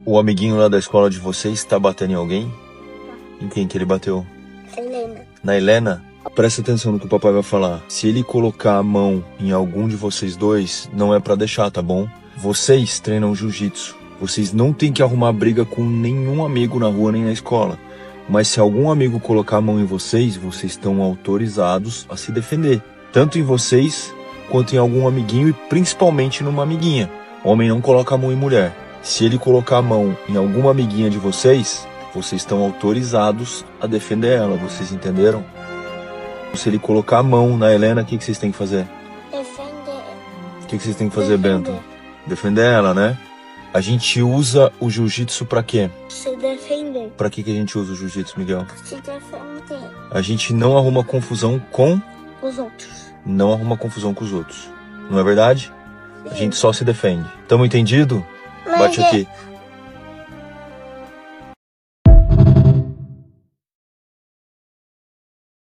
O amiguinho lá da escola de vocês tá batendo em alguém? Em quem que ele bateu? Helena. Na Helena? Presta atenção no que o papai vai falar. Se ele colocar a mão em algum de vocês dois, não é pra deixar, tá bom? Vocês treinam jiu-jitsu. Vocês não têm que arrumar briga com nenhum amigo na rua nem na escola. Mas se algum amigo colocar a mão em vocês, vocês estão autorizados a se defender. Tanto em vocês, quanto em algum amiguinho e principalmente numa amiguinha. Homem não coloca a mão em mulher. Se ele colocar a mão em alguma amiguinha de vocês, vocês estão autorizados a defender ela. Vocês entenderam? Se ele colocar a mão na Helena, o que vocês têm que fazer? Defender. O que vocês têm que fazer, Defender. Bento? Defender ela, né? A gente usa o jiu-jitsu pra quê? Se defender. Pra que a gente usa o jiu-jitsu, Miguel? Se defender. A gente não arruma confusão com... Os outros. Não arruma confusão com os outros. Não é verdade? A gente só se defende. Tamo entendido? Bate aqui.